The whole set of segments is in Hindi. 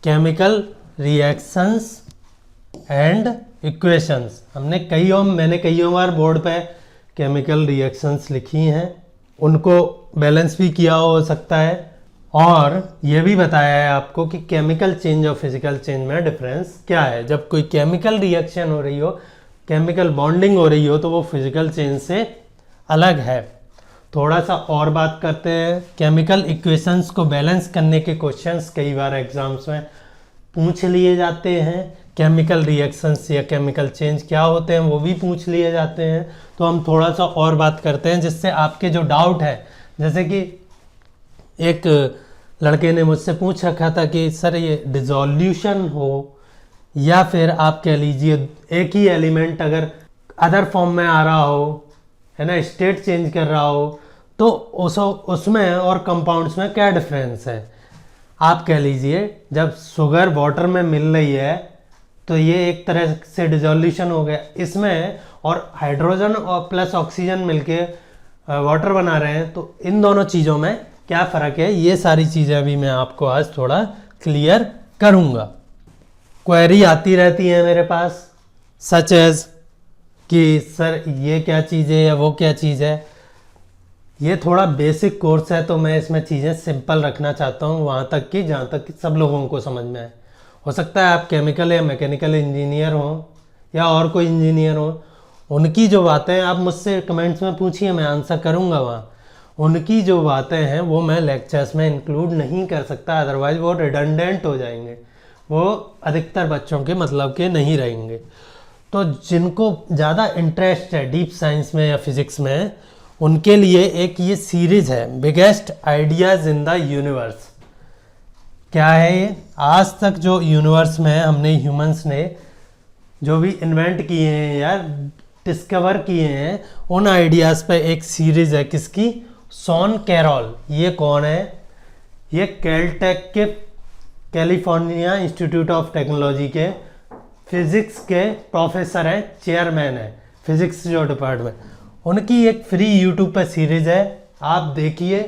Chemical reactions and equations. मैंने कई बार बोर्ड पे केमिकल रिएक्शंस लिखी हैं, उनको बैलेंस भी किया हो सकता है, और ये भी बताया है आपको कि केमिकल चेंज और फिजिकल चेंज में डिफरेंस क्या है। जब कोई केमिकल रिएक्शन हो रही हो, केमिकल बॉन्डिंग हो रही हो, तो वो फिजिकल चेंज से अलग है। थोड़ा सा और बात करते हैं। केमिकल इक्वेशंस को बैलेंस करने के क्वेश्चंस कई बार एग्जाम्स में पूछ लिए जाते हैं। केमिकल रिएक्शंस या केमिकल चेंज क्या होते हैं वो भी पूछ लिए जाते हैं। तो हम थोड़ा सा और बात करते हैं जिससे आपके जो डाउट है, जैसे कि एक लड़के ने मुझसे पूछ रखा था कि सर ये डिसोल्यूशन हो या फिर आप कह लीजिए एक ही एलिमेंट अगर अदर फॉर्म में आ रहा हो, है ना, स्टेट चेंज कर रहा हो, तो उसमें और कंपाउंड्स में क्या डिफरेंस है। आप कह लीजिए जब शुगर वाटर में मिल रही है तो ये एक तरह से डिसोल्यूशन हो गया इसमें, और हाइड्रोजन और प्लस ऑक्सीजन मिलके वाटर बना रहे हैं, तो इन दोनों चीज़ों में क्या फ़र्क है, ये सारी चीज़ें भी मैं आपको आज थोड़ा क्लियर करूँगा। क्वेरी आती रहती है मेरे पास, सच एज कि सर ये क्या चीज़ है या वो क्या चीज़ है। ये थोड़ा बेसिक कोर्स है तो मैं इसमें चीज़ें सिंपल रखना चाहता हूँ वहाँ तक कि जहाँ तक कि सब लोगों को समझ में आए। हो सकता है आप केमिकल या मैकेनिकल इंजीनियर हो या और कोई इंजीनियर हो, उनकी जो बातें आप मुझसे कमेंट्स में पूछिए, मैं आंसर करूँगा वहाँ। उनकी जो बातें हैं वो मैं लेक्चर्स में इंक्लूड नहीं कर सकता, अदरवाइज वो रिडंडेंट हो जाएंगे, वो अधिकतर बच्चों के मतलब के नहीं रहेंगे। तो जिनको ज़्यादा इंटरेस्ट है डीप साइंस में या फिज़िक्स में, उनके लिए एक ये सीरीज़ है biggest ideas in the universe. क्या है ये? आज तक जो यूनिवर्स में हमने ह्यूमंस ने जो भी इन्वेंट किए हैं या डिस्कवर किए हैं, उन आइडियाज़ पे एक सीरीज़ है। किसकी? शॉन कैरॉल। ये कौन है? ये कैलटेक के कैलिफोर्निया इंस्टीट्यूट ऑफ टेक्नोलॉजी के फिज़िक्स के प्रोफेसर हैं, चेयरमैन है फिज़िक्स जो डिपार्टमेंट। उनकी एक फ्री यूट्यूब पर सीरीज़ है, आप देखिए।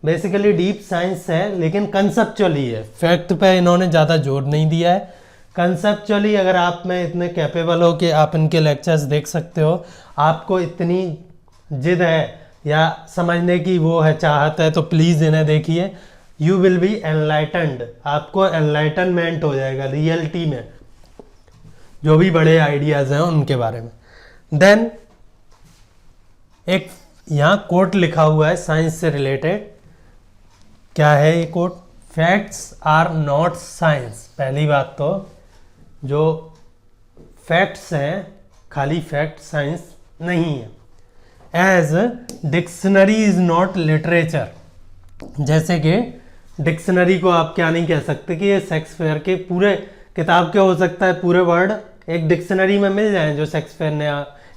बेसिकली डीप साइंस है लेकिन कंसेप्चुअली है, फैक्ट पे इन्होंने ज़्यादा जोर नहीं दिया है। कंसेप्चुअली अगर आप में इतने कैपेबल हो कि आप इनके लेक्चर्स देख सकते हो, आपको इतनी जिद है या समझने की वो है, चाहत है, तो प्लीज़ इन्हें देखिए। यू विल बी एनलाइटेंड, आपको एनलाइटनमेंट हो जाएगा रियलिटी में जो भी बड़े आइडियाज़ हैं उनके बारे में। देन एक यहाँ कोट लिखा हुआ है साइंस से रिलेटेड। क्या है ये quote? Facts are not science. पहली बात तो जो फैक्ट्स हैं, खाली फैक्ट साइंस नहीं है। As dictionary is not literature. जैसे कि डिक्शनरी को आप क्या नहीं कह सकते कि ये शेक्सपियर के पूरे किताब के हो सकता है पूरे वर्ड एक डिक्शनरी में मिल जाए जो शेक्सपियर ने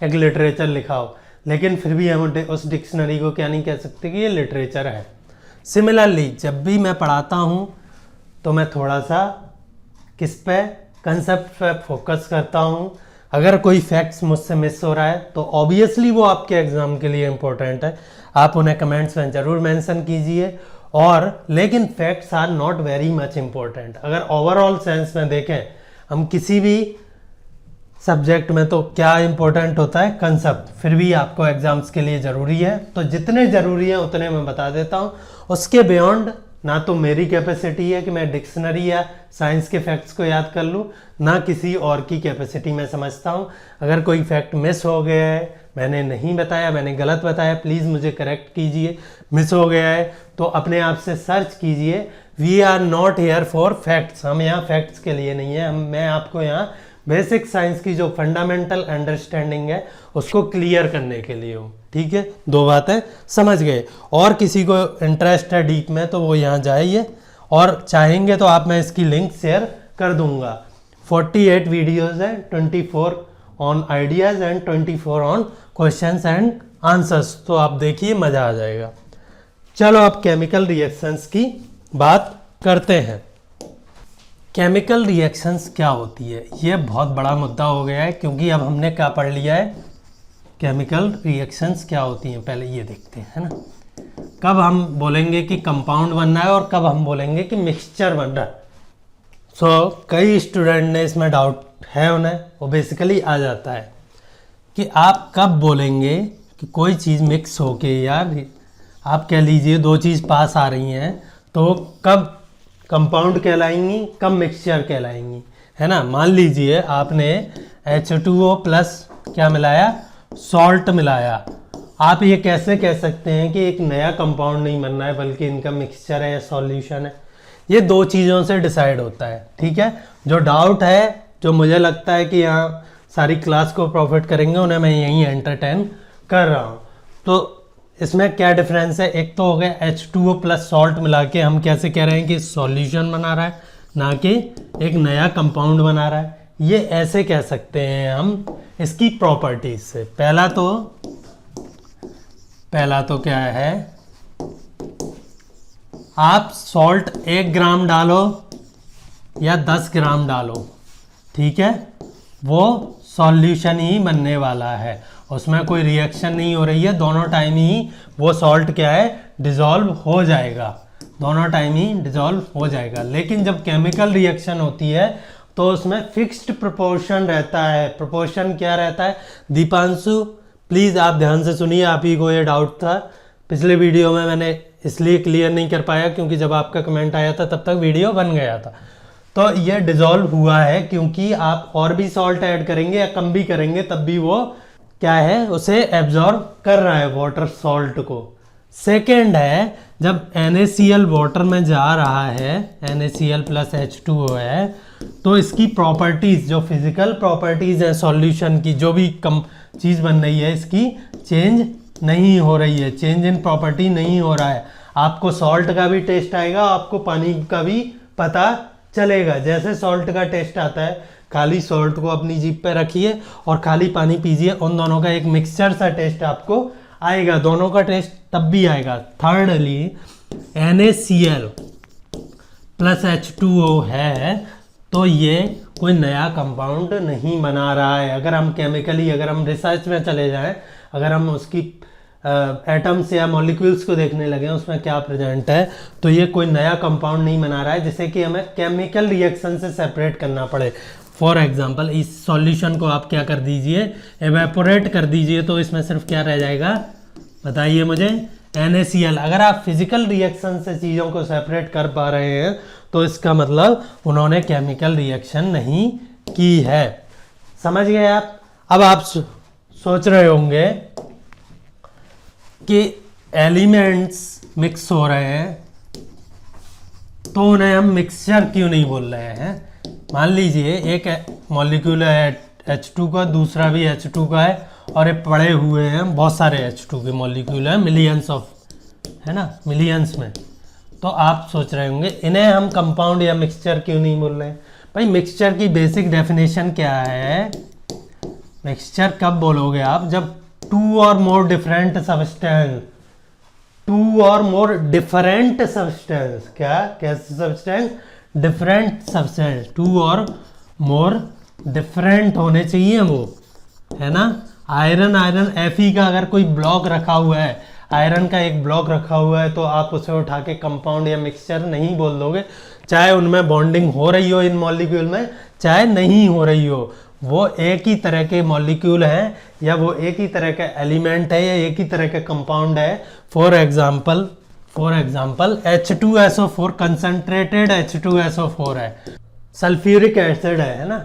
एक लिटरेचर लिखा हो, लेकिन फिर भी हम उस डिक्शनरी को क्या नहीं कह सकते कि ये लिटरेचर है। सिमिलरली जब भी मैं पढ़ाता हूँ तो मैं थोड़ा सा किस पे, कंसेप्ट पे फोकस करता हूँ। अगर कोई फैक्ट्स मुझसे मिस हो रहा है तो ऑब्वियसली वो आपके एग्ज़ाम के लिए इम्पोर्टेंट है, आप उन्हें कमेंट्स में ज़रूर मेंशन कीजिए। और लेकिन facts are not very much important. अगर ओवरऑल सेंस में देखें हम किसी भी सब्जेक्ट में, तो क्या इंपॉर्टेंट होता है? कंसेप्ट। फिर भी आपको एग्जाम्स के लिए ज़रूरी है, तो जितने ज़रूरी हैं उतने मैं बता देता हूँ। उसके बियॉन्ड ना तो मेरी कैपेसिटी है कि मैं डिक्शनरी या साइंस के फैक्ट्स को याद कर लूँ, ना किसी और की कैपेसिटी मैं समझता हूँ। अगर कोई फैक्ट मिस हो गया है, मैंने नहीं बताया, मैंने गलत बताया, प्लीज़ मुझे करेक्ट कीजिए। मिस हो गया है तो अपने आप से सर्च कीजिए। We are not here for facts, हम यहाँ फैक्ट्स के लिए नहीं है। मैं आपको यहाँ बेसिक साइंस की जो फंडामेंटल अंडरस्टैंडिंग है उसको क्लियर करने के लिए हूँ। ठीक है, दो बातें समझ गए। और किसी को इंटरेस्ट है डीप में तो वो यहाँ जाइए, और चाहेंगे तो आप मैं इसकी लिंक शेयर कर दूंगा। 48 वीडियोज़ हैं, 24 on ideas and 24 on questions and answers. तो आप देखिए, मज़ा आ जाएगा। चलो अब केमिकल रिएक्शंस की बात करते हैं। केमिकल रिएक्शंस क्या होती है, ये बहुत बड़ा मुद्दा हो गया है, क्योंकि अब हमने क्या पढ़ लिया है, केमिकल रिएक्शंस क्या होती हैं। पहले ये देखते हैं, है ना। कब हम बोलेंगे कि कंपाउंड बन रहा है और कब हम बोलेंगे कि मिक्सचर बन रहा है। कई स्टूडेंट ने इसमें डाउट है उन्हें, वो बेसिकली आ जाता है कि आप कब बोलेंगे कि कोई चीज़ मिक्स होके, यार आप कह लीजिए दो चीज़ पास आ रही हैं तो कब कंपाउंड कहलाएंगी, कब मिक्सचर कहलाएंगी, है ना। मान लीजिए आपने H2O प्लस क्या मिलाया, सॉल्ट मिलाया, आप ये कैसे कह सकते हैं कि एक नया कंपाउंड नहीं बन रहा है बल्कि इनका मिक्सचर है या सॉल्यूशन है। ये दो चीज़ों से डिसाइड होता है, ठीक है। जो डाउट है, जो मुझे लगता है कि यहाँ सारी क्लास को प्रॉफिट करेंगे, उन्हें मैं यहीं एंटरटेन कर रहा हूँ। तो इसमें क्या डिफरेंस है, एक तो हो गया H2O प्लस सॉल्ट मिला के हम कैसे कह रहे हैं कि सॉल्यूशन बना रहा है, ना कि एक नया कंपाउंड बना रहा है। ये ऐसे कह सकते हैं हम इसकी प्रॉपर्टीज से। पहला तो क्या है, आप सॉल्ट 1 ग्राम डालो या 10 ग्राम डालो, ठीक है, वो सॉल्यूशन ही बनने वाला है, उसमें कोई रिएक्शन नहीं हो रही है, दोनों टाइम ही वो सॉल्ट क्या है, डिजॉल्व हो जाएगा, दोनों टाइम ही डिजॉल्व हो जाएगा। लेकिन जब केमिकल रिएक्शन होती है तो उसमें फिक्स्ड प्रोपोर्शन रहता है। प्रोपोर्शन क्या रहता है, दीपांशु प्लीज़ आप ध्यान से सुनिए, आप ही को ये डाउट था, पिछले वीडियो में मैंने इसलिए क्लियर नहीं कर पाया क्योंकि जब आपका कमेंट आया था तब तक वीडियो बन गया था। तो ये डिजॉल्व हुआ है क्योंकि आप और भी सॉल्ट ऐड करेंगे या कम भी करेंगे तब भी वो क्या है, उसे एब्जॉर्ब कर रहा है वाटर सॉल्ट को। सेकेंड है, जब NaCl वाटर में जा रहा है, NaCl प्लस H2O है, तो इसकी प्रॉपर्टीज, जो फिजिकल प्रॉपर्टीज है सॉल्यूशन की, जो भी कम चीज़ बन रही है इसकी चेंज नहीं हो रही है, चेंज इन प्रॉपर्टी नहीं हो रहा है। आपको सॉल्ट का भी टेस्ट आएगा, आपको पानी का भी पता चलेगा। जैसे सॉल्ट का टेस्ट आता है, खाली सॉल्ट को अपनी जीभ पे रखिए और खाली पानी पीजिए, उन दोनों का एक मिक्सचर सा टेस्ट आपको आएगा, दोनों का टेस्ट तब भी आएगा। थर्डली NaCl प्लस H2O है तो ये कोई नया कंपाउंड नहीं बना रहा है। अगर हम केमिकली, अगर हम रिसर्च में चले जाएं, अगर हम उसकी एटम्स या मॉलिक्यूल्स को देखने लगे उसमें क्या प्रेजेंट है, तो ये कोई नया कंपाउंड नहीं बना रहा है जिसे कि हमें केमिकल रिएक्शन से सेपरेट करना पड़े। फॉर एग्जांपल इस सॉल्यूशन को आप क्या कर दीजिए, एवेपोरेट कर दीजिए, तो इसमें सिर्फ क्या रह जाएगा, बताइए मुझे, NaCl। अगर आप फिजिकल रिएक्शन से चीज़ों को सेपरेट कर पा रहे हैं तो इसका मतलब उन्होंने केमिकल रिएक्शन नहीं की है। समझ गए आप। अब आप सोच रहे होंगे कि एलिमेंट्स मिक्स हो रहे हैं तो उन्हें हम मिक्सचर क्यों नहीं बोल रहे हैं। मान लीजिए एक मॉलिक्यूल है H2 का, दूसरा भी H2 का है और ये पड़े हुए हैं बहुत सारे H2 के मॉलिक्यूल हैं, मिलियंस ऑफ, है ना, मिलियंस में। तो आप सोच रहे होंगे इन्हें हम कंपाउंड या मिक्सचर क्यों नहीं बोल रहे हैं। भाई मिक्सचर की बेसिक डेफिनेशन क्या है, मिक्सचर कब बोलोगे आप, जब टू और मोर डिफरेंट सब्सटेंस, क्या कैसे सब्सटेंस, डिफरेंट सब्सटेंस, टू और मोर डिफरेंट होने चाहिए वो, है ना। आयरन Fe का अगर कोई ब्लॉक रखा हुआ है, आयरन का एक ब्लॉक रखा हुआ है, तो आप उसे उठा के कंपाउंड या मिक्सचर नहीं बोल दोगे, चाहे उनमें बॉन्डिंग हो रही हो इन मॉलिक्यूल में, चाहे नहीं हो रही हो। वो एक ही तरह के मॉलिक्यूल हैं या वो एक ही तरह का एलिमेंट है या एक ही तरह का कंपाउंड है। For example H2SO4 concentrated H2SO4 है, सल्फ्यूरिक एसिड है ना,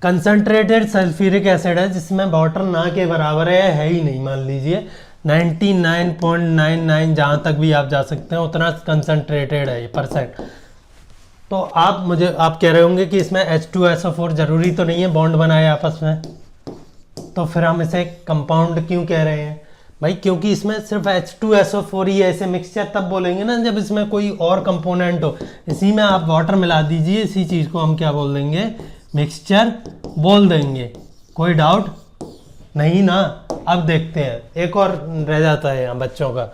कंसंट्रेटेड सल्फ्यूरिक एसिड है जिसमें वाटर ना के बराबर है ही नहीं। मान लीजिए 99.99 जहाँ तक भी आप जा सकते हैं उतना कंसंट्रेटेड है ये परसेंट। तो आप कह रहे होंगे कि इसमें H2SO4 जरूरी तो नहीं है बॉन्ड बनाए आपस में, तो फिर हम इसे कंपाउंड क्यों कह रहे हैं। भाई क्योंकि इसमें सिर्फ H2SO4 ही है, ऐसे मिक्सचर तब बोलेंगे ना जब इसमें कोई और कंपोनेंट हो। इसी में आप वाटर मिला दीजिए, इसी चीज़ को हम क्या बोल देंगे, मिक्सचर बोल देंगे। कोई डाउट नहीं ना। अब देखते हैं, एक और रह जाता है यहाँ बच्चों का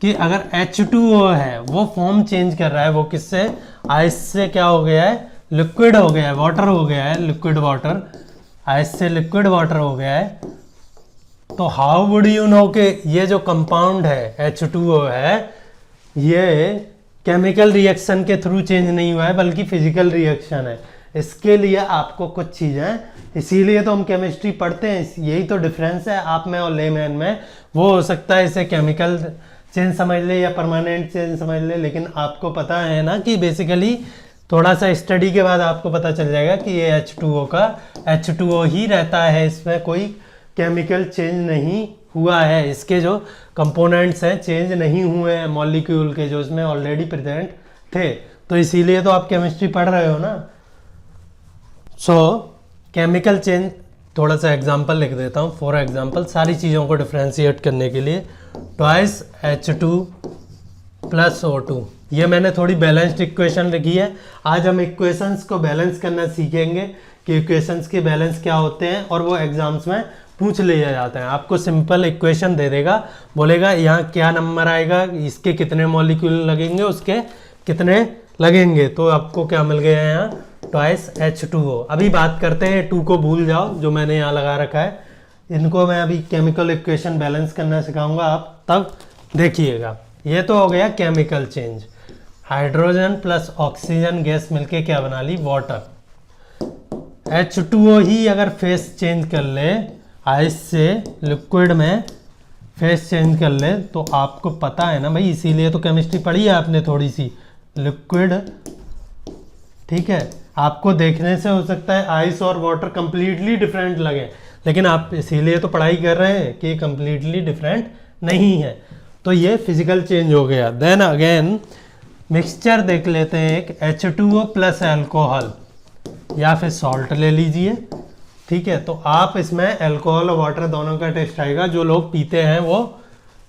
कि अगर H2O है वो फॉर्म चेंज कर रहा है, वो किससे, आइस से क्या हो गया है, लिक्विड हो गया है, वाटर हो गया है, लिक्विड वाटर, आइस से लिक्विड वाटर हो गया है, तो हाउ वुड यू नो कि ये जो कंपाउंड है H2O है ये केमिकल रिएक्शन के थ्रू चेंज नहीं हुआ है बल्कि फिजिकल रिएक्शन है। इसके लिए आपको कुछ चीज़ें, इसीलिए तो हम केमिस्ट्री पढ़ते हैं, यही तो डिफरेंस है आप में और लेमैन में। वो हो सकता है इसे केमिकल चेंज समझ ले या परमानेंट चेंज समझ ले, लेकिन आपको पता है ना कि बेसिकली थोड़ा सा स्टडी के बाद आपको पता चल जाएगा कि ये H2O का H2O ही रहता है, इसमें कोई केमिकल चेंज नहीं हुआ है। इसके जो कंपोनेंट्स हैं चेंज नहीं हुए हैं मॉलिक्यूल के, जो इसमें ऑलरेडी प्रेजेंट थे। तो इसीलिए तो आप केमिस्ट्री पढ़ रहे हो ना। केमिकल चेंज, थोड़ा सा एग्जांपल लिख देता हूँ फॉर एग्जांपल, सारी चीज़ों को डिफ्रेंशिएट करने के लिए। ट्वाइस H2 प्लस O2, ये मैंने थोड़ी बैलेंस्ड इक्वेशन लिखी है। आज हम इक्वेशंस को बैलेंस करना सीखेंगे कि इक्वेशंस के बैलेंस क्या होते हैं, और वो एग्जाम्स में पूछ लिया जाते हैं। आपको सिंपल इक्वेशन दे देगा, बोलेगा यहाँ क्या नंबर आएगा, इसके कितने मॉलिक्यूल लगेंगे, उसके कितने लगेंगे। तो आपको क्या मिल गया है यहाँ, ट्वाइस H2O। अभी बात करते हैं 2 को भूल जाओ जो मैंने यहाँ लगा रखा है, इनको मैं अभी केमिकल इक्वेशन बैलेंस करना सिखाऊंगा, आप तब देखिएगा। ये तो हो गया chemical change. Hydrogen plus oxygen gas मिलके क्या बना ली, वाटर। H2O ही अगर फेस चेंज कर ले, आइस से लिक्विड में फेस चेंज कर ले, तो आपको पता है ना भाई, इसीलिए तो केमिस्ट्री पढ़ी है आपने थोड़ी सी। लिक्विड, ठीक है, आपको देखने से हो सकता है आइस और वाटर कंप्लीटली डिफरेंट लगे, लेकिन आप इसीलिए तो पढ़ाई कर रहे हैं कि कंप्लीटली डिफरेंट नहीं है। तो ये फिजिकल चेंज हो गया। देन अगेन मिक्सचर देख लेते हैं, एक H2O प्लस एल्कोहल या फिर सॉल्ट ले लीजिए, ठीक है। तो आप इसमें एल्कोहल और वाटर दोनों का टेस्ट आएगा। जो लोग पीते हैं वो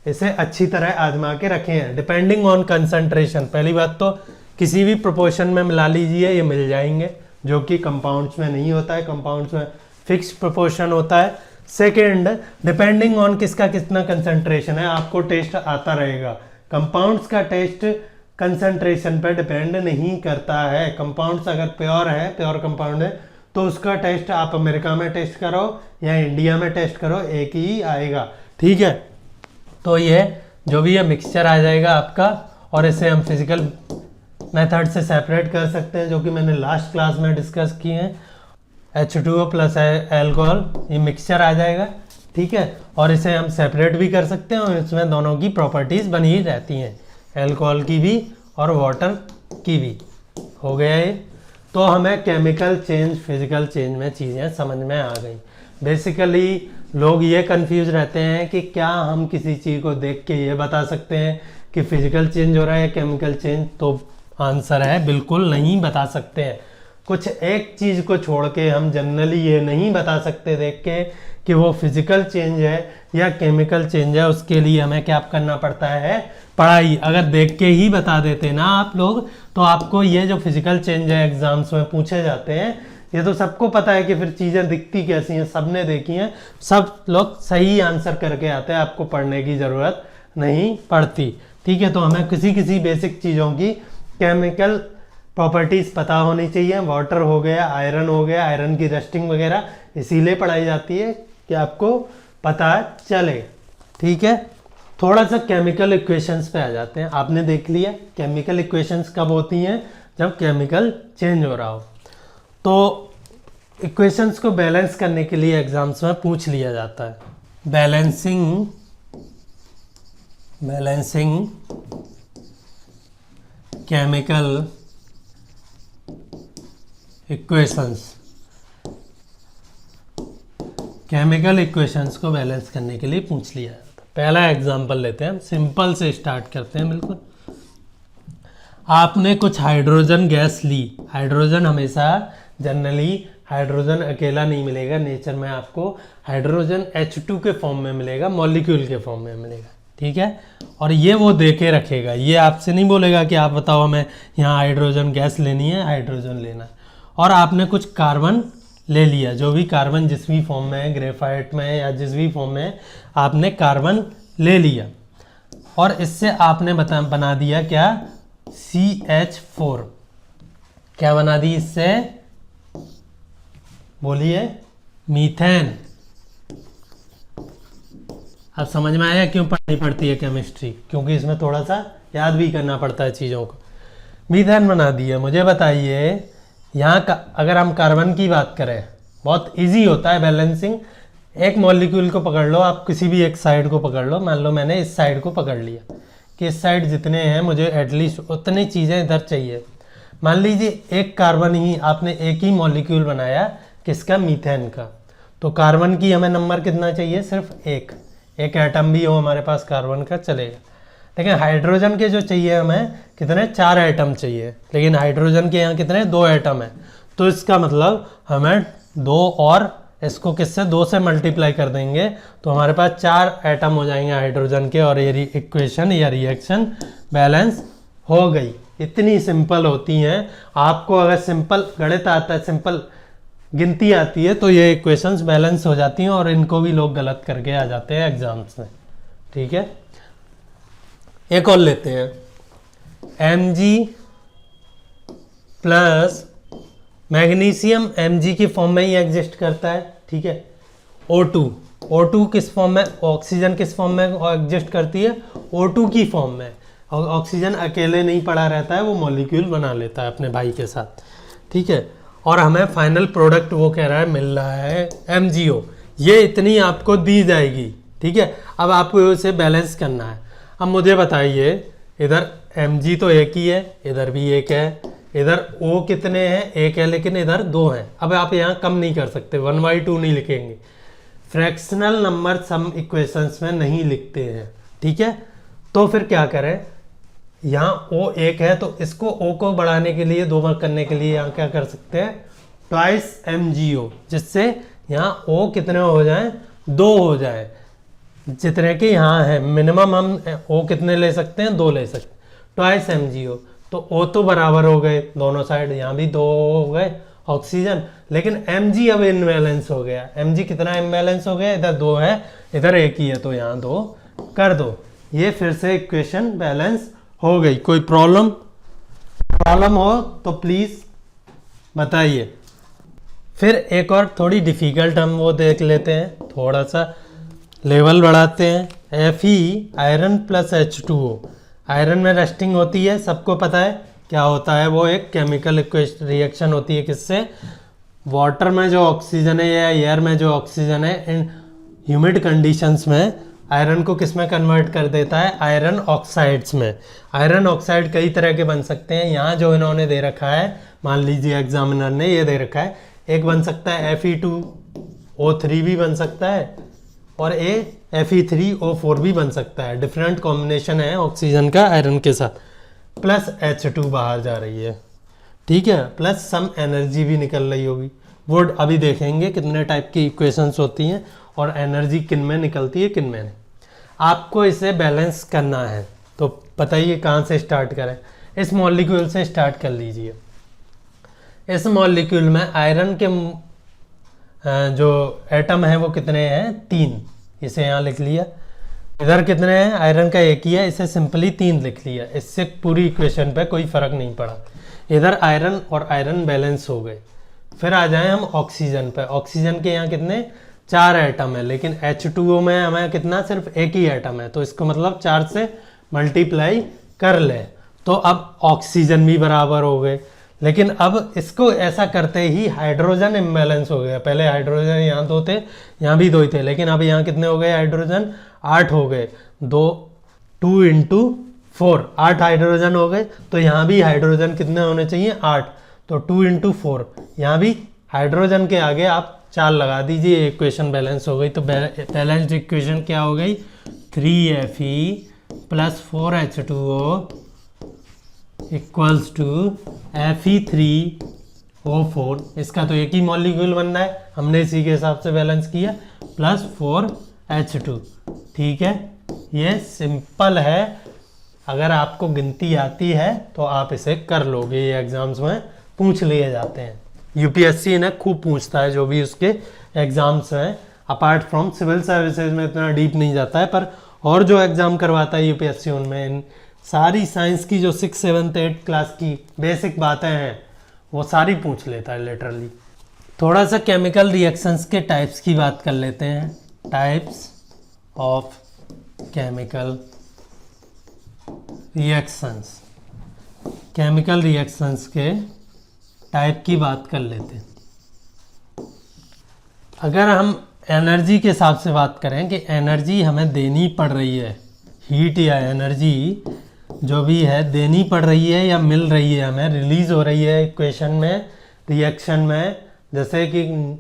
इसे अच्छी तरह आजमा के रखे हैं। डिपेंडिंग ऑन कंसंट्रेशन, पहली बात तो किसी भी प्रोपोर्शन में मिला लीजिए, ये मिल जाएंगे, जो कि कंपाउंड्स में नहीं होता है। कंपाउंड्स में फिक्स प्रोपोर्शन होता है। सेकेंड, डिपेंडिंग ऑन किसका कितना कंसंट्रेशन है, आपको टेस्ट आता रहेगा। कंपाउंड्स का टेस्ट कंसंट्रेशन पर डिपेंड नहीं करता है। कंपाउंड्स अगर प्योर है, प्योर कंपाउंड है, तो उसका टेस्ट आप अमेरिका में टेस्ट करो या इंडिया में टेस्ट करो, एक ही आएगा, ठीक है। तो ये जो भी है मिक्सचर आ जाएगा आपका, और इसे हम फिजिकल मेथड से सेपरेट कर सकते हैं, जो कि मैंने लास्ट क्लास में डिस्कस किए हैं। H2O प्लस एल्कोहल, ये मिक्सचर आ जाएगा, ठीक है। और इसे हम सेपरेट भी कर सकते हैं, और इसमें दोनों की प्रॉपर्टीज़ बनी ही रहती हैं, एल्कोहल की भी और वाटर की भी। हो गया ये। तो हमें केमिकल चेंज, फिजिकल चेंज में चीज़ें समझ में आ गई। बेसिकली लोग ये कंफ्यूज रहते हैं कि क्या हम किसी चीज़ को देख के ये बता सकते हैं कि फिजिकल चेंज हो रहा है या केमिकल चेंज। तो आंसर है बिल्कुल नहीं बता सकते हैं। कुछ एक चीज़ को छोड़ के हम जनरली ये नहीं बता सकते देख के कि वो फिजिकल चेंज है या केमिकल चेंज है। उसके लिए हमें क्या करना पड़ता है, पढ़ाई। अगर देख के ही बता देते ना आप लोग, तो आपको ये जो फिजिकल चेंज है एग्जाम्स में पूछे जाते हैं, ये तो सबको पता है कि फिर चीज़ें दिखती कैसी हैं, सबने देखी हैं, सब लोग सही आंसर करके आते हैं, आपको पढ़ने की ज़रूरत नहीं पड़ती, ठीक है। तो हमें किसी किसी बेसिक चीज़ों की केमिकल प्रॉपर्टीज़ पता होनी चाहिए। वाटर हो गया, आयरन हो गया, आयरन की रस्टिंग वगैरह इसीलिए पढ़ाई जाती है कि आपको पता चले, ठीक है। थोड़ा सा केमिकल इक्वेशंस पे आ जाते हैं। आपने देख लिया केमिकल इक्वेशंस कब होती हैं, जब केमिकल चेंज हो रहा हो। तो इक्वेशंस को बैलेंस करने के लिए एग्जाम्स में पूछ लिया जाता है, balancing chemical equations. Chemical equations को बैलेंस करने के लिए पूछ लिया जाता है। पहला एग्जांपल लेते हैं, हम सिंपल से स्टार्ट करते हैं। बिल्कुल, आपने कुछ हाइड्रोजन गैस ली। हाइड्रोजन हमेशा जनरली हाइड्रोजन अकेला नहीं मिलेगा, नेचर में आपको हाइड्रोजन H2 के फॉर्म में मिलेगा, मॉलिक्यूल के फॉर्म में मिलेगा, ठीक है। और ये वो दे के रखेगा, ये आपसे नहीं बोलेगा कि आप बताओ हमें यहाँ हाइड्रोजन गैस लेनी है, हाइड्रोजन लेना है। और आपने कुछ कार्बन ले लिया, जो भी कार्बन जिस भी फॉर्म में है, ग्रेफाइट में या जिस भी फॉर्म में है, आपने कार्बन ले लिया और इससे आपने बना दिया क्या, CH4। क्या बना दी इससे, बोलिए, मीथेन। अब समझ में आया क्यों पढ़नी पड़ती है केमिस्ट्री, क्योंकि इसमें थोड़ा सा याद भी करना पड़ता है चीज़ों को। मीथेन बना दिया। मुझे बताइए यहाँ का अगर हम कार्बन की बात करें, बहुत इजी होता है बैलेंसिंग। एक मॉलिक्यूल को पकड़ लो आप, किसी भी एक साइड को पकड़ लो। मान लो मैंने इस साइड को पकड़ लिया कि इस साइड जितने हैं मुझे एटलीस्ट उतनी चीज़ें इधर चाहिए। मान लीजिए एक कार्बन ही आपने एक ही मॉलिक्यूल बनाया, किसका, मीथेन का। तो कार्बन की हमें नंबर कितना चाहिए, सिर्फ एक एटम भी हो हमारे पास कार्बन का चलेगा। लेकिन हाइड्रोजन के जो चाहिए हमें कितने, 4 एटम चाहिए। लेकिन हाइड्रोजन के यहाँ कितने, 2 एटम है। तो इसका मतलब हमें 2 और इसको किससे, 2 से मल्टीप्लाई कर देंगे तो हमारे पास 4 एटम हो जाएंगे हाइड्रोजन के, और ये इक्वेशन या रिएक्शन बैलेंस हो गई। इतनी सिंपल होती हैं। आपको अगर सिंपल गणित आता है, सिंपल गिनती आती है, तो ये इक्वेशंस बैलेंस हो जाती हैं, और इनको भी लोग गलत करके आ जाते हैं एग्जाम्स में। ठीक है, एक और लेते हैं। Mg प्लस मैग्नीशियम Mg की फॉर्म में ही एग्जिस्ट करता है। ठीक है, O2 किस फॉर्म में, ऑक्सीजन किस फॉर्म में एग्जिस्ट करती है, O2 की फॉर्म में। और ऑक्सीजन अकेले नहीं पड़ा रहता है, वो मॉलिक्यूल बना लेता है अपने भाई के साथ। ठीक है, और हमें फाइनल प्रोडक्ट वो कह रहा है मिल रहा है MgO। ये इतनी आपको दी जाएगी। ठीक है, अब आपको इसे बैलेंस करना है। अब मुझे बताइए, इधर Mg तो एक ही है, इधर भी एक है, इधर O कितने हैं, एक है, लेकिन इधर 2 हैं। अब आप यहाँ कम नहीं कर सकते, 1/2 नहीं लिखेंगे। फ्रैक्शनल नंबर सम इक्वेशंस में नहीं लिखते हैं। ठीक है, तो फिर क्या करें, यहाँ O एक है तो इसको O को बढ़ाने के लिए, 2 करने के लिए यहाँ क्या कर सकते हैं, ट्वाइस MgO, जिससे यहाँ O कितने हो जाए, 2 हो जाए, जितने के यहाँ है। मिनिमम हम O कितने ले सकते हैं, 2 ले सकते हैं, ट्वाइस MgO। तो O तो बराबर हो गए दोनों साइड, यहाँ भी 2 हो गए ऑक्सीजन। लेकिन Mg अब इनबैलेंस हो गया। Mg कितना इनबैलेंस हो गया, इधर 2 है, इधर 1 ही है, तो यहाँ 2 कर दो। ये फिर से इक्वेशन बैलेंस हो गई। कोई प्रॉब्लम हो तो प्लीज़ बताइए। फिर एक और थोड़ी डिफ़िकल्ट हम वो देख लेते हैं, थोड़ा सा लेवल बढ़ाते हैं। Fe iron plus H2O, iron में रस्टिंग होती है, सबको पता है क्या होता है, वो एक केमिकल रिएक्शन होती है किससे, वाटर में जो ऑक्सीजन है या एयर में जो ऑक्सीजन है, इन ह्यूमिड कंडीशंस में आयरन को किस में कन्वर्ट कर देता है, आयरन ऑक्साइड्स में। आयरन ऑक्साइड कई तरह के बन सकते हैं। यहाँ जो इन्होंने दे रखा है, मान लीजिए एग्जामिनर ने ये दे रखा है, एक बन सकता है Fe2O3 भी बन सकता है, और Fe3O4 भी बन सकता है। डिफरेंट कॉम्बिनेशन है ऑक्सीजन का आयरन के साथ, प्लस H2 बाहर जा रही है। ठीक है, प्लस सम एनर्जी भी निकल रही होगी। वो अभी देखेंगे कितने टाइप की इक्वेशंस होती हैं और एनर्जी किन में निकलती है किन में नहीं। आपको इसे बैलेंस करना है, तो बताइए कहाँ से स्टार्ट करें। इस मॉलिक्यूल से स्टार्ट कर लीजिए। इस मॉलिक्यूल में आयरन के जो एटम है वो कितने हैं, 3। इसे यहाँ लिख लिया। इधर कितने हैं, आयरन का एक ही है, इसे सिंपली 3 लिख लिया। इससे पूरी इक्वेशन पे कोई फर्क नहीं पड़ा। इधर आयरन और आयरन बैलेंस हो गए। फिर आ जाए हम ऑक्सीजन पे। ऑक्सीजन के यहाँ कितने, 4 एटम है, लेकिन H2O में हमें कितना, सिर्फ एक ही एटम है, तो इसको मतलब 4 से मल्टीप्लाई कर ले, तो अब ऑक्सीजन भी बराबर हो गए। लेकिन अब इसको ऐसा करते ही हाइड्रोजन इम्बैलेंस हो गया। पहले हाइड्रोजन यहाँ 2 थे, यहाँ भी 2 ही थे, लेकिन अब यहाँ कितने हो गए हाइड्रोजन, 8 हो गए। 2 इंटू 4, 8 हाइड्रोजन हो गए। तो यहाँ भी हाइड्रोजन कितने होने चाहिए, 8। तो 2 इंटू 4, यहाँ भी हाइड्रोजन के आगे आप 4 लगा दीजिए, इक्वेशन बैलेंस हो गई। तो बैलेंस्ड इक्वेशन क्या हो गई, 3Fe plus 4H2O equals to Fe3O4। इसका तो एक ही मॉलिक्यूल बनना है, हमने इसी के हिसाब से बैलेंस किया, प्लस 4H2। ठीक है, ये सिंपल है। अगर आपको गिनती आती है तो आप इसे कर लोगे, ये एग्जाम्स में पूछ लिए जाते हैं। यूपीएससी इन्हें खूब पूछता है, जो भी उसके एग्जाम्स हैं। अपार्ट फ्रॉम सिविल सर्विसेज में इतना डीप नहीं जाता है, पर और जो एग्ज़ाम करवाता है यूपीएससी उनमें इन सारी साइंस की जो 6, 7, 8 क्लास की बेसिक बातें हैं वो सारी पूछ लेता है लिटरली। थोड़ा सा केमिकल रिएक्शंस के टाइप्स की बात कर लेते हैं। Types of chemical reactions. Chemical reactions के टाइप की बात कर लेते हैं। अगर हम एनर्जी के हिसाब से बात करें कि एनर्जी हमें देनी पड़ रही है, हीट या एनर्जी जो भी है देनी पड़ रही है या मिल रही है, हमें रिलीज हो रही है इक्वेशन में, रिएक्शन में, जैसे कि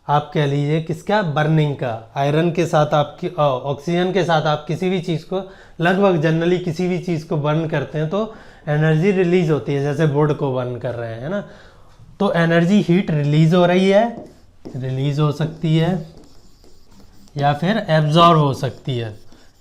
आप कह लीजिए किसका, बर्निंग का, आयरन के साथ आपकी ऑक्सीजन के साथ आप किसी भी चीज़ को, लगभग जनरली किसी भी चीज़ को बर्न करते हैं तो एनर्जी रिलीज होती है, जैसे वुड को बर्न कर रहे हैं, है ना। तो एनर्जी हीट रिलीज हो रही है, रिलीज हो सकती है या फिर एब्जॉर्ब हो सकती है,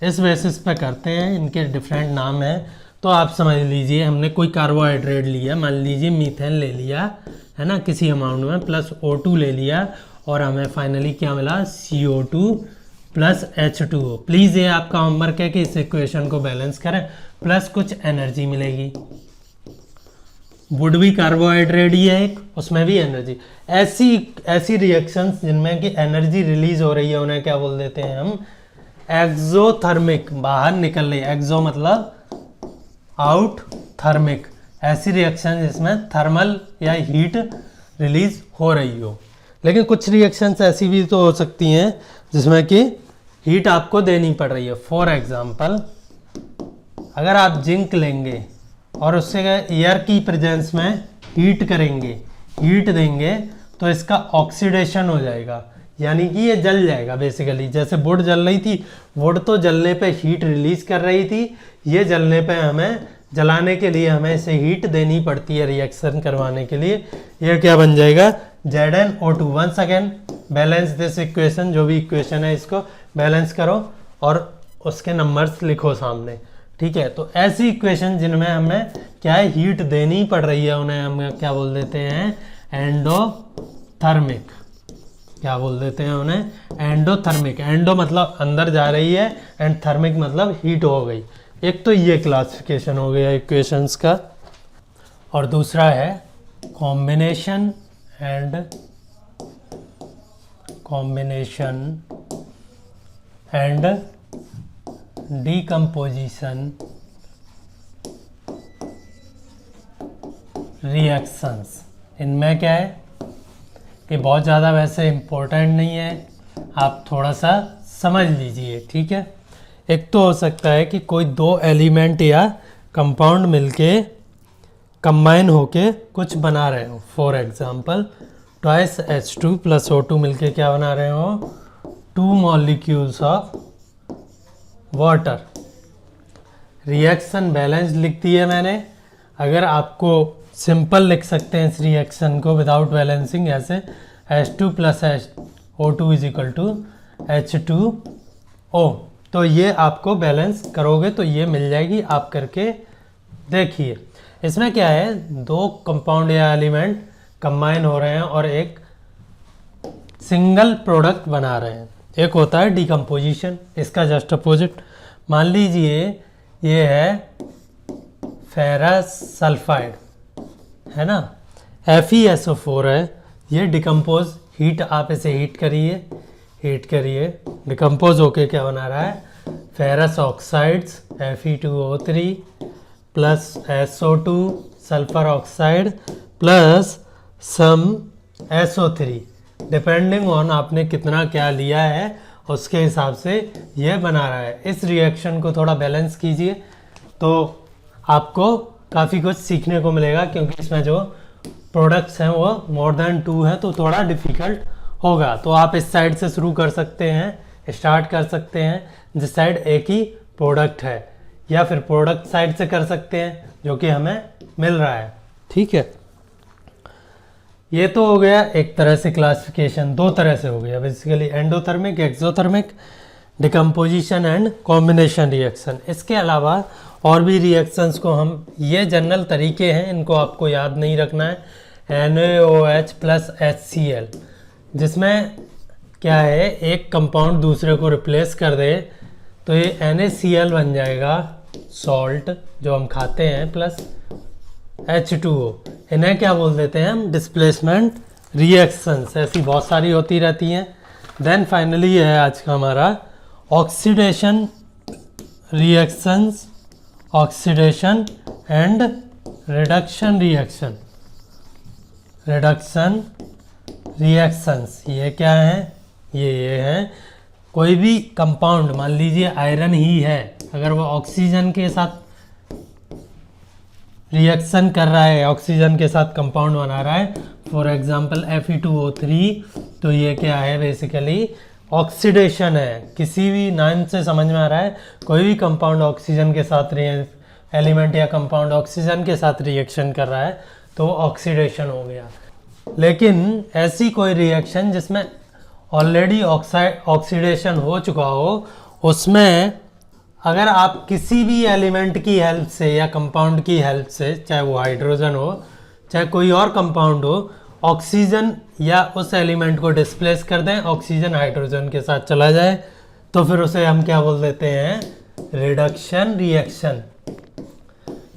इस बेसिस पे करते हैं, इनके डिफरेंट नाम हैं। तो आप समझ लीजिए हमने कोई कार्बोहाइड्रेट लिया, मान लीजिए मीथेन ले लिया, है ना, किसी अमाउंट में, प्लस O2 ले लिया और हमें फाइनली क्या मिला, CO2 प्लस H2O। प्लीज़ ये आपका होमवर्क है कि इस इक्वेशन को बैलेंस करें, प्लस कुछ एनर्जी मिलेगी। वुड भी कार्बोहाइड्रेट ही है एक, उसमें भी एनर्जी। ऐसी रिएक्शंस जिनमें कि एनर्जी रिलीज हो रही है उन्हें क्या बोल देते हैं हम, एक्सोथर्मिक, बाहर निकल रही है, एक्सो मतलब आउट, थर्मिक, ऐसी रिएक्शन जिसमें थर्मल या हीट रिलीज हो रही हो। लेकिन कुछ रिएक्शंस ऐसी भी तो हो सकती हैं जिसमें कि हीट आपको देनी पड़ रही है। फॉर एग्जांपल अगर आप जिंक लेंगे और उससे एयर की प्रेजेंस में हीट करेंगे, हीट देंगे, तो इसका ऑक्सीडेशन हो जाएगा, यानी कि ये जल जाएगा बेसिकली। जैसे वुड जल रही थी, वुड तो जलने पे हीट रिलीज कर रही थी, ये जलने पे हमें, जलाने के लिए हमें इसे हीट देनी पड़ती है रिएक्शन करवाने के लिए। ये क्या बन जाएगा, ZnO2। Once again balance this equation, जो भी इक्वेशन है इसको बैलेंस करो और उसके नंबर्स लिखो सामने, ठीक है। तो ऐसी इक्वेशन जिनमें हमें क्या है, हीट देनी पड़ रही है, उन्हें हम क्या बोल देते हैं, एंडोथर्मिक। क्या बोल देते हैं उन्हें, एंडोथर्मिक। एंडो मतलब अंदर जा रही है, एंड थर्मिक मतलब हीट हो गई। एक तो ये क्लासिफिकेशन हो गया इक्वेशंस का, और दूसरा है कॉम्बिनेशन एंड डीकम्पोजिशन रिएक्शंस। इनमें क्या है कि बहुत ज़्यादा वैसे इम्पोर्टेंट नहीं है, आप थोड़ा सा समझ लीजिए, ठीक है। एक तो हो सकता है कि कोई दो एलिमेंट या कंपाउंड मिलके कंबाइन होके कुछ बना रहे हो। For example twice H2 plus O2 मिलके क्या बना रहे हो, 2 molecules of water. Reaction balance लिख दी है मैंने। अगर आपको सिंपल लिख सकते हैं इस रिएक्शन को विदाउट बैलेंसिंग, ऐसे H2 plus O2 is equal to H2O, तो ये आपको बैलेंस करोगे तो ये मिल जाएगी। आप करके देखिए, इसमें क्या है, दो कंपाउंड या एलिमेंट कंबाइन हो रहे हैं और एक सिंगल प्रोडक्ट बना रहे हैं। एक होता है डिकम्पोजिशन, इसका जस्ट अपोजिट। मान लीजिए ये है फेरस सल्फाइड, है ना, FeSO4 है, ये डिकम्पोज, हीट, आप इसे हीट करिए, डिकम्पोज होके क्या बना रहा है, ferrous oxides Fe2O3 plus SO2 sulphur oxide plus some SO3, depending on आपने कितना क्या लिया है उसके हिसाब से ये बना रहा है। इस रिएक्शन को थोड़ा बैलेंस कीजिए तो आपको काफ़ी कुछ सीखने को मिलेगा, क्योंकि इसमें जो प्रोडक्ट्स हैं वो मोर देन 2 है तो थोड़ा डिफ़िकल्ट होगा। तो आप इस साइड से शुरू कर सकते हैं, स्टार्ट कर सकते हैं जिस साइड एक ही प्रोडक्ट है, या फिर प्रोडक्ट साइड से कर सकते हैं जो कि हमें मिल रहा है, ठीक है। ये तो हो गया एक तरह से क्लासिफिकेशन, दो तरह से हो गया basically, endothermic, exothermic, decomposition and combination reaction. इसके अलावा और भी रिएक्शंस को हम, ये जनरल तरीके हैं, इनको आपको याद नहीं रखना है। NaOH प्लस HCl, जिसमें क्या है, एक कंपाउंड दूसरे को रिप्लेस कर दे तो ये NaCl बन जाएगा, सॉल्ट जो हम खाते हैं, प्लस H2O। इन्हें क्या बोल देते हैं हम, डिस्प्लेसमेंट रिएक्शंस। ऐसी बहुत सारी होती रहती हैं। देन फाइनली है आज का हमारा oxidation reactions, oxidation and reduction reactions, ये क्या है, ये है कोई भी कंपाउंड, मान लीजिए आयरन ही है, अगर वो ऑक्सीजन के साथ रिएक्शन कर रहा है, ऑक्सीजन के साथ कंपाउंड बना रहा है, फॉर एग्जांपल Fe2O3, तो ये क्या है, बेसिकली ऑक्सीडेशन है। किसी भी नाम से समझ में आ रहा है, कोई भी कंपाउंड ऑक्सीजन के साथ एलिमेंट या कंपाउंड ऑक्सीजन के साथ रिएक्शन कर रहा है तो ऑक्सीडेशन हो गया। लेकिन ऐसी कोई रिएक्शन जिसमें ऑलरेडी ऑक्सीडेशन हो चुका हो, उसमें अगर आप किसी भी एलिमेंट की हेल्प से या कंपाउंड की हेल्प से, चाहे वो हाइड्रोजन हो चाहे कोई और कंपाउंड हो, ऑक्सीजन या उस एलिमेंट को डिस्प्लेस कर दें, ऑक्सीजन हाइड्रोजन के साथ चला जाए, तो फिर उसे हम क्या बोल देते हैं, रिडक्शन रिएक्शन।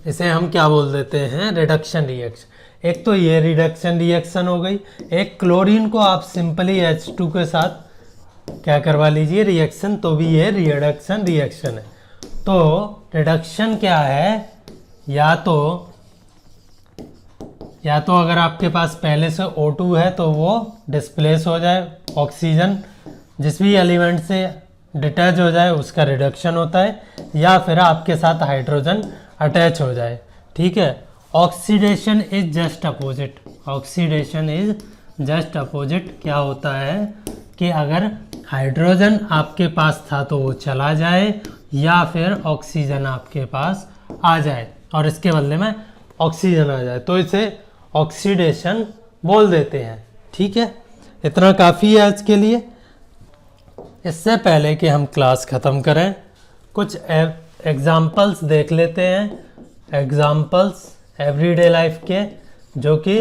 इसे हम क्या बोल देते हैं, रिडक्शन रिएक्शन। एक तो ये रिडक्शन रिएक्शन हो गई। एक क्लोरीन को आप सिंपली H2 के साथ क्या करवा लीजिए, रिएक्शन, तो भी ये रिडक्शन रिएक्शन है। तो रिडक्शन क्या है, या तो अगर आपके पास पहले से O2 है तो वो डिस्प्लेस हो जाए, ऑक्सीजन जिस भी एलिमेंट से डिटैच हो जाए उसका रिडक्शन होता है, या फिर आपके साथ हाइड्रोजन अटैच हो जाए। ठीक है। Oxidation is just opposite. Oxidation is just opposite क्या होता है कि अगर हाइड्रोजन आपके पास था तो वो चला जाए, या फिर ऑक्सीजन आपके पास आ जाए और इसके बदले में ऑक्सीजन आ जाए, तो इसे ऑक्सीडेशन बोल देते हैं। ठीक है, इतना काफ़ी है आज के लिए। इससे पहले कि हम क्लास ख़त्म करें, कुछ एग्जाम्पल्स देख लेते हैं। एग्जाम्पल्स एवरीडे लाइफ के, जो कि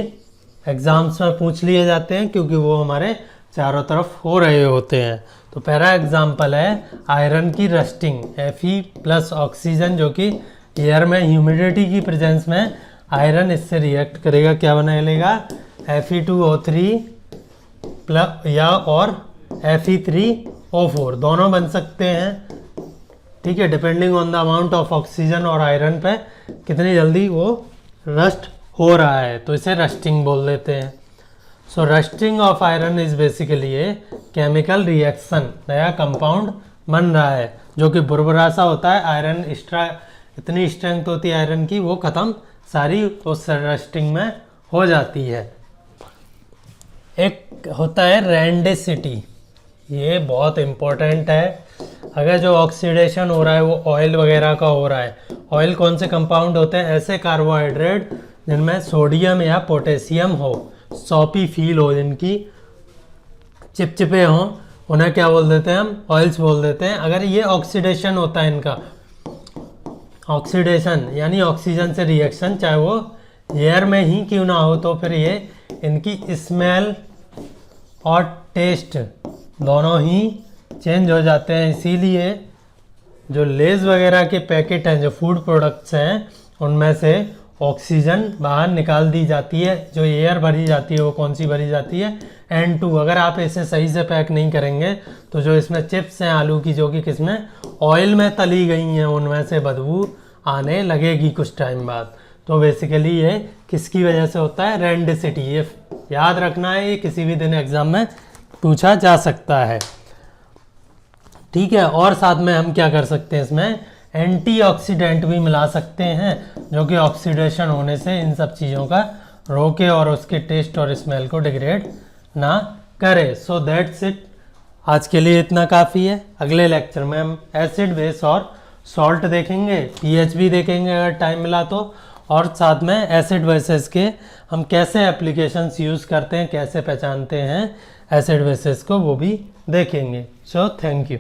एग्ज़ाम्स में पूछ लिए जाते हैं क्योंकि वो हमारे चारों तरफ हो रहे होते हैं। तो पहला एग्जाम्पल है आयरन की रस्टिंग। Fe+ ऑक्सीजन जो कि एयर में ह्यूमिडिटी की प्रेजेंस में आयरन इससे रिएक्ट करेगा, क्या बना लेगा, Fe2O3 या और Fe3O4 दोनों बन सकते हैं। ठीक है, depending on the amount of oxygen और आयरन पे कितनी जल्दी वो रस्ट हो रहा है, तो इसे रस्टिंग बोल देते हैं। So rusting of iron is basically a chemical reaction. नया कंपाउंड बन रहा है जो कि बुरबुरा सा होता है। आयरन इतनी स्ट्रेंथ होती है आयरन की, वो ख़त्म सारी उस रस्टिंग में हो जाती है। एक होता है रेंडेसिटी, ये बहुत इम्पोर्टेंट है। अगर जो ऑक्सीडेशन हो रहा है वो ऑयल वगैरह का हो रहा है, ऑयल कौन से कंपाउंड होते हैं, ऐसे कार्बोहाइड्रेट जिनमें सोडियम या पोटेशियम हो, सॉपी फील हो, जिनकी चिपचिपे हों, उन्हें क्या बोल देते हैं हम, ऑयल्स बोल देते हैं। अगर ये ऑक्सीडेशन होता है इनका, ऑक्सीडेशन यानी ऑक्सीजन से रिएक्शन, चाहे वो एयर में ही क्यों ना हो, तो फिर ये इनकी स्मेल और टेस्ट दोनों ही चेंज हो जाते हैं। इसीलिए जो लेज वगैरह के पैकेट हैं, जो फूड प्रोडक्ट्स हैं, उनमें से ऑक्सीजन बाहर निकाल दी जाती है। जो एयर भरी जाती है वो कौन सी भरी जाती है, N2। अगर आप इसे सही से पैक नहीं करेंगे तो जो इसमें चिप्स हैं आलू की, जो कि किसमें, ऑयल में तली गई हैं, उनमें से बदबू आने लगेगी कुछ टाइम बाद। तो बेसिकली ये किसकी वजह से होता है, रेंडेसिटी। ये याद रखना है, ये किसी भी दिन एग्जाम में पूछा जा सकता है। ठीक है, और साथ में हम क्या कर सकते हैं, इसमें एंटीऑक्सीडेंट भी मिला सकते हैं जो कि ऑक्सीडेशन होने से इन सब चीज़ों का रोके और उसके टेस्ट और स्मेल को डिग्रेड ना करे। सो दैट्स इट, आज के लिए इतना काफ़ी है। अगले लेक्चर में हम एसिड, बेस और सॉल्ट देखेंगे, pH भी देखेंगे अगर टाइम मिला तो, और साथ में एसिड बेसिस के हम कैसे एप्लीकेशंस यूज़ करते हैं, कैसे पहचानते हैं एसिड बेसिस को, वो भी देखेंगे। So thank you.